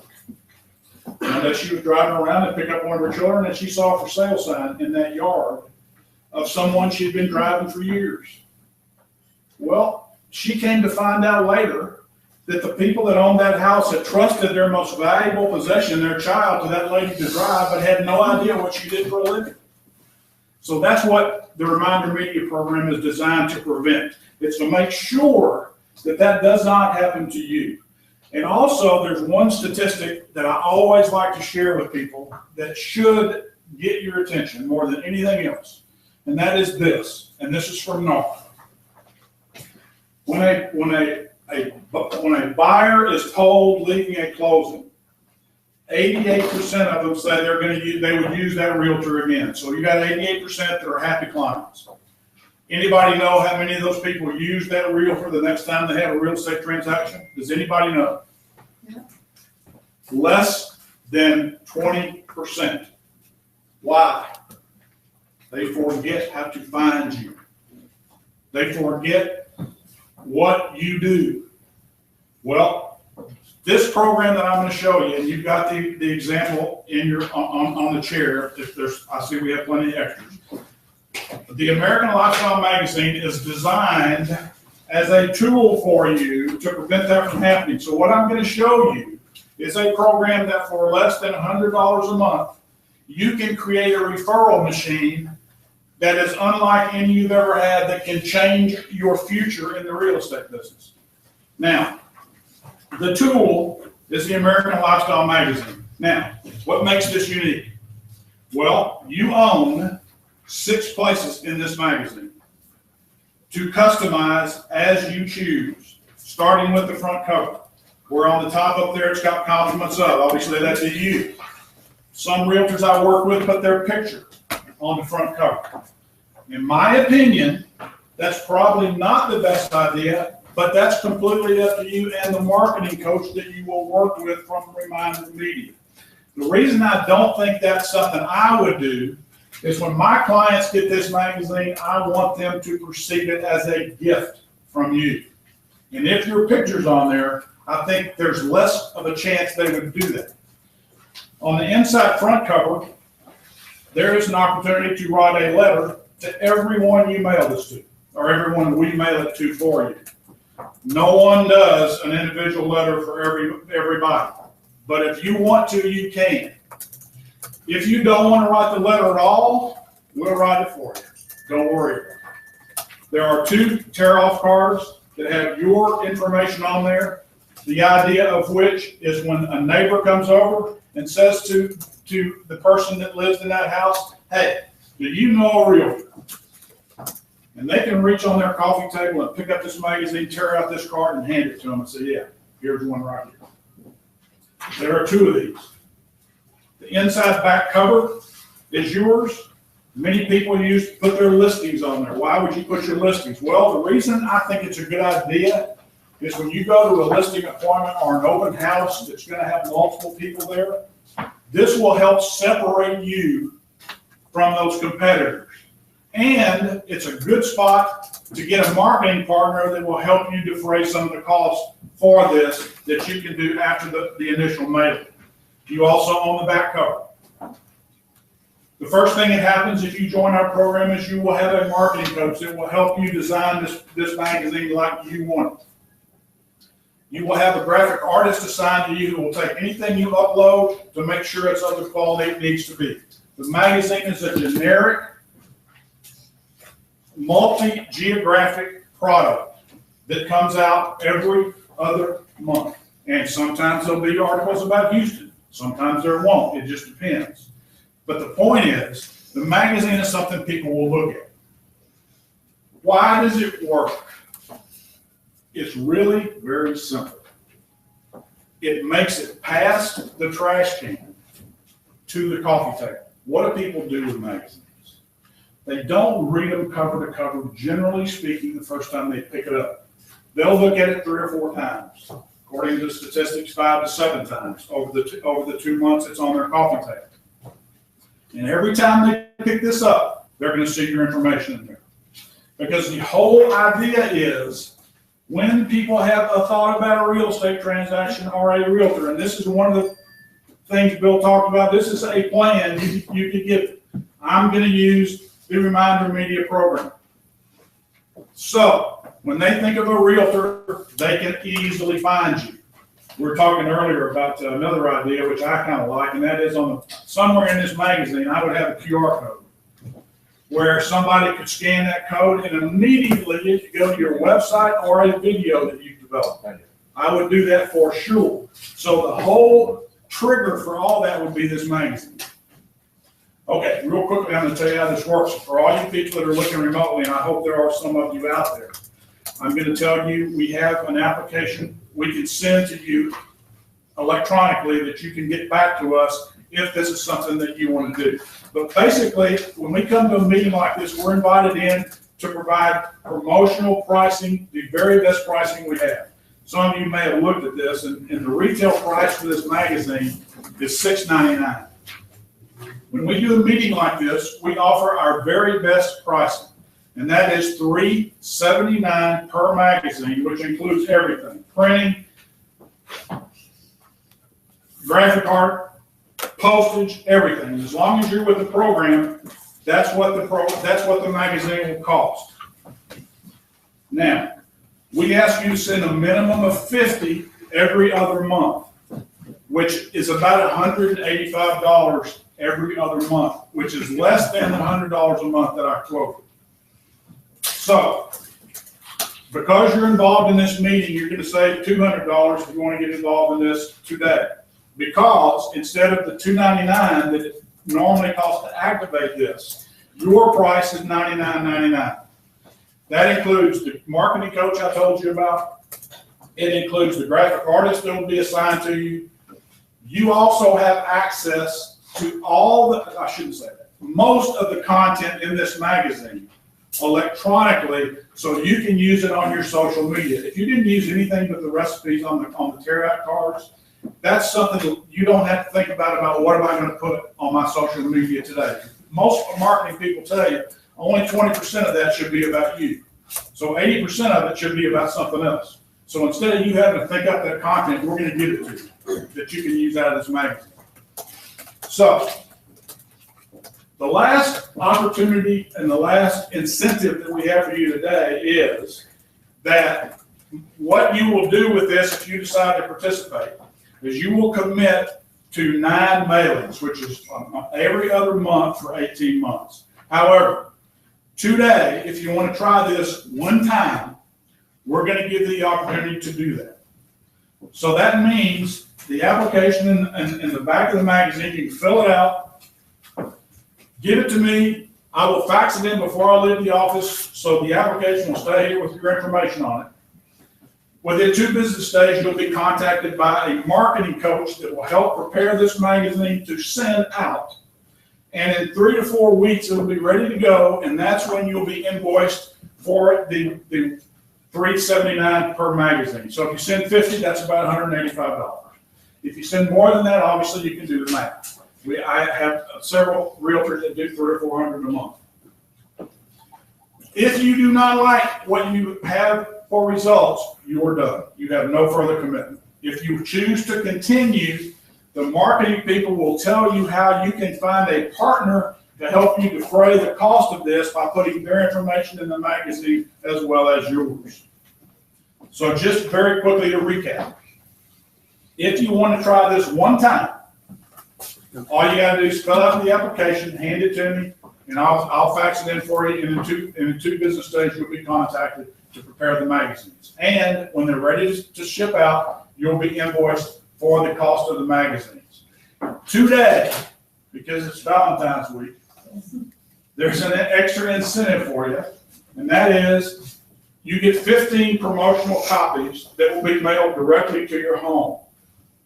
Speaker 6: And that she was driving around and picked up one of her children, and she saw a for sale sign in that yard of someone she'd been driving for years. Well, she came to find out later that the people that owned that house had trusted their most valuable possession, their child, to that lady to drive, but had no idea what she did for a living. So that's what the Reminder Media program is designed to prevent. It's to make sure that that does not happen to you. And also, there's one statistic that I always like to share with people that should get your attention more than anything else. And that is this, and this is from NAR. When a buyer is told leaving a closing, 88% of them say they would use that realtor again. So you got 88% that are happy clients. Anybody know how many of those people use that realtor the next time they have a real estate transaction? Does anybody know?
Speaker 7: Yeah.
Speaker 6: Less than 20%. Why? They forget how to find you. They forget what you do. Well, this program that I'm going to show you, and you've got the example in your on the chair. If there's, I see we have plenty of extras. The American Lifestyle Magazine is designed as a tool for you to prevent that from happening. So what I'm going to show you is a program that for less than $100 a month, you can create a referral machine that is unlike any you've ever had, that can change your future in the real estate business. Now, the tool is the American Lifestyle Magazine. Now, what makes this unique? Well, you own 6 places in this magazine. to customize as you choose, starting with the front cover. Where on the top up there, it's got compliments of, obviously that's to you. Some realtors I work with put their picture on the front cover. In my opinion, that's probably not the best idea, but that's completely up to you and the marketing coach that you will work with from Reminder Media. The reason I don't think that's something I would do is when my clients get this magazine, I want them to perceive it as a gift from you. And if your picture's on there, I think there's less of a chance they would do that. On the inside front cover, there is an opportunity to write a letter to everyone you mail this to, or everyone we mail it to for you. No one does an individual letter for everybody, but if you want to, you can. If you don't want to write the letter at all, we'll write it for you. Don't worry. There are 2 tear-off cards that have your information on there. The idea of which is when a neighbor comes over and says to the person that lives in that house, hey, do you know a realtor? And they can reach on their coffee table and pick up this magazine, tear out this card and hand it to them and say, yeah, here's one right here. There are 2 of these. The inside back cover is yours. Many people put their listings on there. Why would you put your listings? Well, the reason I think it's a good idea is when you go to a listing appointment or an open house that's going to have multiple people there, this will help separate you from those competitors. And it's a good spot to get a marketing partner that will help you defray some of the costs for this that you can do after the initial mailing. You also own the back cover. The first thing that happens if you join our program is you will have a marketing coach that will help you design this magazine like you want it. You will have a graphic artist assigned to you who will take anything you upload to make sure it's of the quality it needs to be. The magazine is a generic, multi-geographic product that comes out every other month. And sometimes there'll be articles about Houston. Sometimes there won't. It just depends. But the point is, the magazine is something people will look at. Why does it work? It's really very simple. It makes it past the trash can to the coffee table. What do people do with magazines? They don't read them cover to cover, generally speaking, the first time they pick it up. They'll look at it 3 or 4 times. According to the statistics, 5 to 7 times over the 2 months it's on their coffee table. And every time they pick this up, they're going to see your information in there. Because the whole idea is when people have a thought about a real estate transaction or a realtor, and this is one of the things Bill talked about, this is a plan you could get. I'm going to use the Reminder Media program. So when they think of a realtor, they can easily find you. We were talking earlier about another idea, which I kind of like, and that is somewhere in this magazine, I would have a QR code where somebody could scan that code and immediately it could go to your website or a video that you've developed. I would do that for sure. So the whole trigger for all that would be this magazine. Okay, real quickly, I'm going to tell you how this works. For all you people that are looking remotely, and I hope there are some of you out there, I'm going to tell you we have an application we can send to you electronically that you can get back to us if this is something that you want to do. But basically, when we come to a meeting like this, we're invited in to provide promotional pricing, the very best pricing we have. Some of you may have looked at this, and the retail price for this magazine is $6.99. When we do a meeting like this, we offer our very best pricing, and that is $3.79 per magazine, which includes everything: printing, graphic art, postage, everything. As long as you're with the program, that's what the magazine will cost. Now, we ask you to send a minimum of 50 every other month, which is about $185 every other month, which is less than the $100 a month that I quoted. So, because you're involved in this meeting, you're going to save $200 if you want to get involved in this today. Because instead of the $2.99 that it normally costs to activate this, your price is $99.99. That includes the marketing coach I told you about. It includes the graphic artist that will be assigned to you. You also have access to I shouldn't say that, most of the content in this magazine electronically, so you can use it on your social media. If you didn't use anything but the recipes on the tear-out cards, that's something that you don't have to think about what am I going to put on my social media today. Most marketing people tell you only 20% of that should be about you. So 80% of it should be about something else. So instead of you having to think up that content, we're going to give it to you that you can use out of this magazine. So the last opportunity and the last incentive that we have for you today is that what you will do with this if you decide to participate is you will commit to 9 mailings, which is every other month for 18 months. However, today, if you want to try this one time, we're going to give you the opportunity to do that. So that means the application in the back of the magazine, you can fill it out, give it to me. I will fax it in before I leave the office, so the application will stay here with your information on it. Within 2 business days, you'll be contacted by a marketing coach that will help prepare this magazine to send out. And in 3 to 4 weeks, it'll be ready to go, and that's when you'll be invoiced for the $379 per magazine. So if you send 50, that's about $185. If you send more than that, obviously you can do the math. I have several realtors that do $300 or $400 a month. If you do not like what you have for results, you are done. You have no further commitment. If you choose to continue, the marketing people will tell you how you can find a partner to help you defray the cost of this by putting their information in the magazine as well as yours. So just very quickly to recap. If you want to try this one time, all you got to do is fill out the application, hand it to me, and I'll fax it in for you. And in two business days, you'll be contacted to prepare the magazines. And when they're ready to ship out, you'll be invoiced for the cost of the magazines. Today, because it's Valentine's week, there's an extra incentive for you, and that is you get 15 promotional copies that will be mailed directly to your home.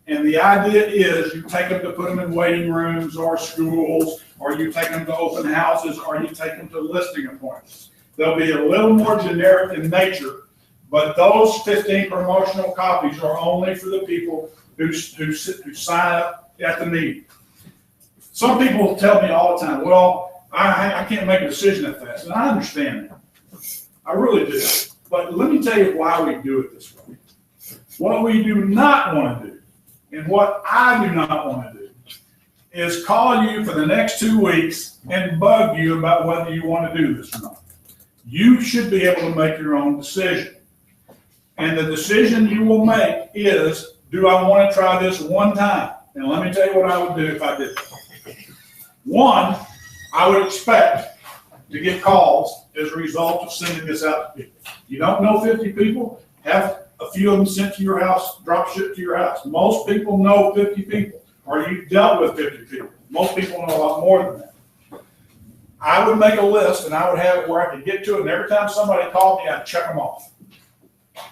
Speaker 6: And the idea is you take them to put them in waiting rooms or schools, or you take them to open houses, or you take them to listing appointments. They'll be a little more generic in nature, but those 15 promotional copies are only for the people who sign up at the meeting. Some people tell me all the time, well, I can't make a decision that fast, and I understand that. I really do. But let me tell you why we do it this way. What we do not want to do, and what I do not want to do, is call you for the next 2 weeks and bug you about whether you want to do this or not. You should be able to make your own decision. And the decision you will make is, do I want to try this one time? And let me tell you what I would do if I did it. One, I would expect to get calls as a result of sending this out to people. You don't know 50 people, have a few of them sent to your house, drop ship to your house. Most people know 50 people, or you've dealt with 50 people. Most people know a lot more than that. I would make a list, and I would have it where I could get to it, and every time somebody called me, I'd check them off.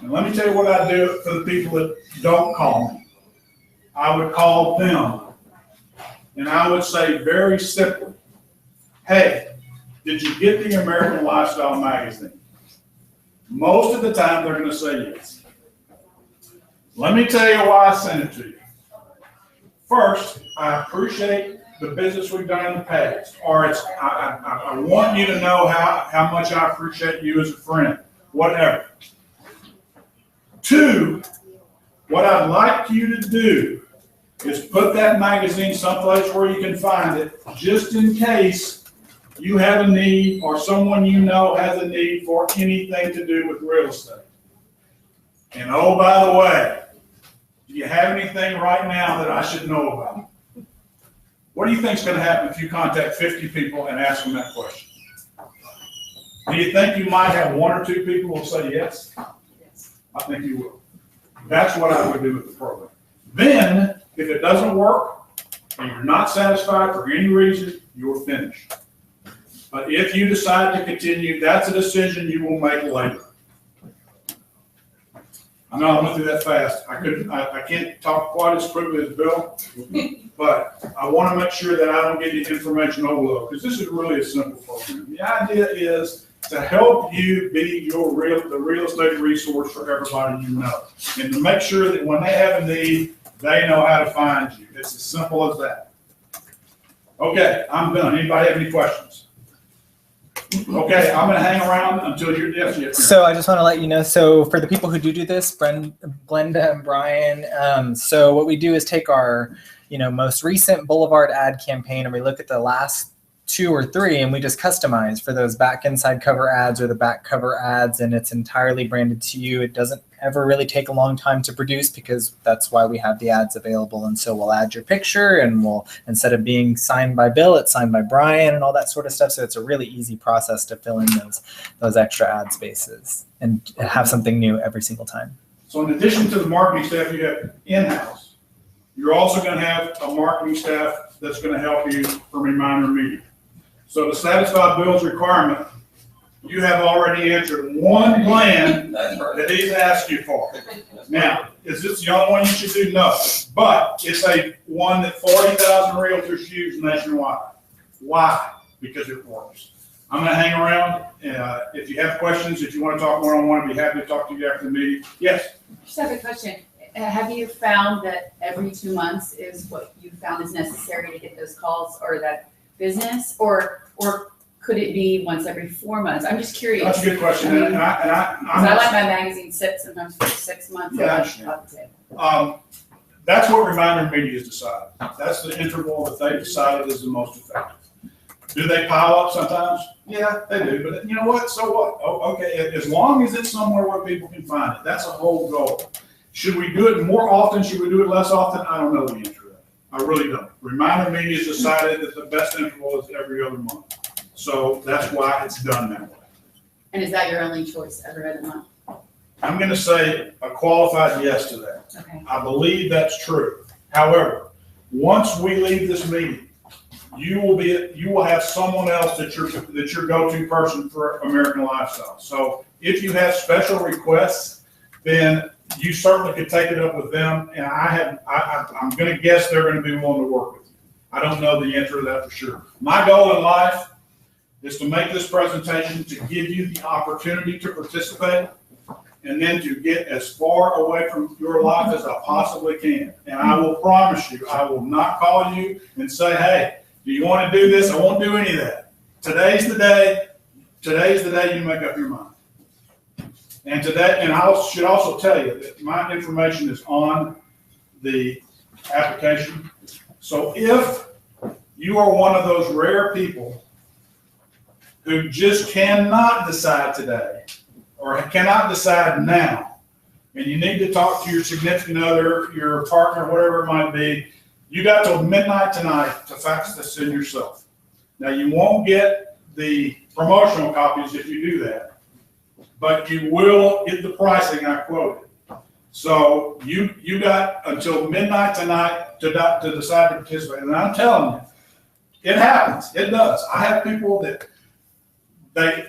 Speaker 6: And let me tell you what I do for the people that don't call me. I would call them, and I would say very simply, hey, did you get the American Lifestyle magazine? Most of the time, they're going to say yes. Let me tell you why I sent it to you. First, I appreciate the business we've done in the past, or I want you to know how much I appreciate you as a friend, whatever. Two, what I'd like you to do is put that magazine someplace where you can find it, just in case you have a need or someone you know has a need for anything to do with real estate. And oh, by the way, do you have anything right now that I should know about? What do you think is going to happen if you contact 50 people and ask them that question? Do you think you might have 1 or 2 people who will say yes? Yes. I think you will. That's what I would do with the program. Then, if it doesn't work and you're not satisfied for any reason, you're finished. But if you decide to continue, that's a decision you will make later. I know I went through that fast. I can't talk quite as quickly as Bill, but I want to make sure that I don't give you information overload, because this is really a simple program. The idea is to help you be the real estate resource for everybody you know, and to make sure that when they have a need, they know how to find you. It's as simple as that. Okay, I'm done. Anybody have any questions? Okay, I'm gonna hang around until you're, yes.
Speaker 2: So I just want to let you know, so for the people who do this, Glenda and Brian, so what we do is take our, most recent Boulevard ad campaign and we look at the last 2 or 3 and we just customize for those back inside cover ads or the back cover ads, and it's entirely branded to you. It doesn't ever really take a long time to produce because that's why we have the ads available. And so we'll add your picture and we'll, instead of being signed by Bill, it's signed by Brian and all that sort of stuff. So it's a really easy process to fill in those extra ad spaces and have something new every single time.
Speaker 6: So in addition to the marketing staff you have in-house, you're also going to have a marketing staff that's going to help you from Reminder Media. So to satisfy Bill's requirement, you have already answered one plan that he's asked you for. Now, is this the only one you should do? No. But it's a one that 40,000 realtors use nationwide. Why? Because it works. I'm going to hang around. If you have questions, if you want to talk one-on-one, I'd be happy to talk to you after the meeting. Yes?
Speaker 8: Just have a question. Have you found that every 2 months is what you found is necessary to get those calls or that business, or could it be once every 4 months? I'm just curious.
Speaker 6: That's a good question. I mean,
Speaker 8: I like my magazine sit sometimes for 6 months.
Speaker 6: Yeah, that's what Reminder Media has decided. That's the interval that they decided is the most effective. Do they pile up sometimes? Yeah, they do. But you know what? So what? Oh, okay. As long as it's somewhere where people can find it, that's a whole goal. Should we do it more often? Should we do it less often? I don't know the answer to that. I really don't. Reminder Media has decided that the best interval is every other month. So that's why it's done that way.
Speaker 8: And is that your only choice every other month?
Speaker 6: I'm going to say a qualified yes to that.
Speaker 8: Okay.
Speaker 6: I believe that's true. However, once we leave this meeting, you will have someone else that's your go-to person for American Lifestyle. So if you have special requests, then you certainly could take it up with them. And I'm going to guess they're going to be willing to work with you. I don't know the answer to that for sure. My goal in life is to make this presentation to give you the opportunity to participate and then to get as far away from your life as I possibly can. And I will promise you, I will not call you and say, hey, do you want to do this? I won't do any of that. Today's the day. Today's the day you make up your mind. And I should also tell you that my information is on the application. So if you are one of those rare people who just cannot decide today or cannot decide now, and you need to talk to your significant other, your partner, whatever it might be, you got till midnight tonight to fax this in yourself. Now, you won't get the promotional copies if you do that, but you will get the pricing I quoted. So you got until midnight tonight to decide to participate. And I'm telling you, it happens. It does. I have people that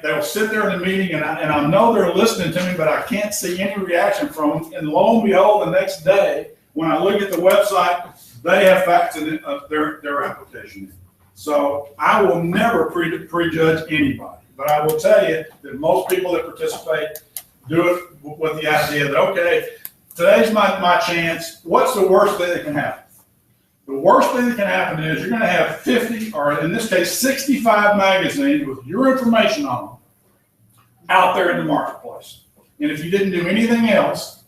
Speaker 6: they'll sit there in the meeting and I know they're listening to me, but I can't see any reaction from them. And lo and behold, the next day, when I look at the website, they have faxed their application in. So I will never prejudge anybody, but I will tell you that most people that participate do it with the idea that, okay, today's my chance. What's the worst thing that can happen? The worst thing that can happen is you're going to have 50, or in this case, 65 magazines with your information on them out there in the marketplace. And if you didn't do anything else,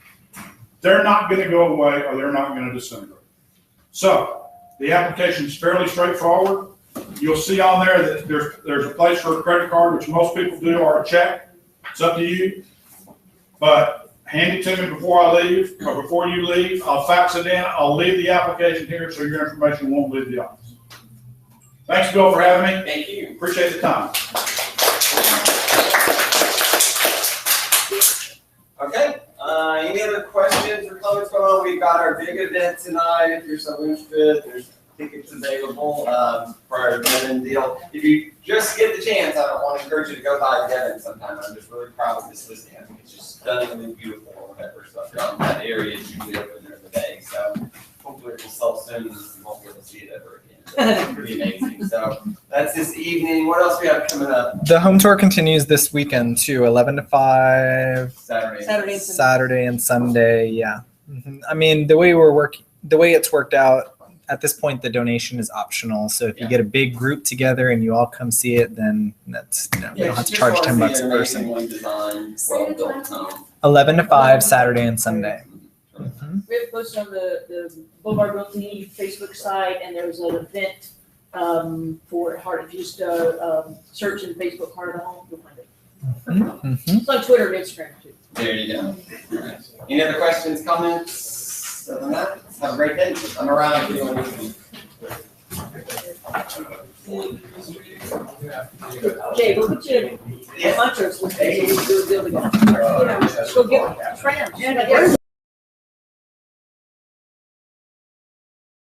Speaker 6: they're not going to go away or they're not going to disintegrate. So the application is fairly straightforward. You'll see on there that there's a place for a credit card, which most people do, or a check. It's up to you. But hand it to me before I leave, or before you leave. I'll fax it in. I'll leave the application here so your information won't leave the office. Thanks, Bill, for having me.
Speaker 9: Thank you.
Speaker 6: Appreciate the time.
Speaker 9: Okay. Any other questions or comments going on? We've got our big event tonight. If you're so interested, there's tickets available for our Devon deal. If you just get the chance, I don't want to encourage you to go by Devon sometime. I'm just really proud of this listing. I think it's just stunningly beautiful or whatever stuff down that area is usually open during the day. So hopefully it will sell soon and you won't be able to see it ever again. It's pretty amazing. So that's this evening. What else we have coming up?
Speaker 2: The home tour continues this weekend too, 11 to 5,
Speaker 9: Saturday.
Speaker 2: and Sunday. Yeah. I mean, the way it's worked out at this point, the donation is optional. So if you get a big group together and you all come see it, then that's, we don't have to charge $10 a person.
Speaker 9: Design, well-built home.
Speaker 2: 11 to 5, Saturday and Sunday.
Speaker 4: We have posted on the Boulevard Realty Facebook site, and there's an event for Heart. If you just search in Facebook Heart of the Home, you'll find it. It's on Twitter and Instagram too.
Speaker 9: There you go. All right. Any other questions, comments? Other than that, have a great day. I'm around if you want to.
Speaker 4: Jay, we'll put you in Montrose with me. We'll do a deal together. Go get trams.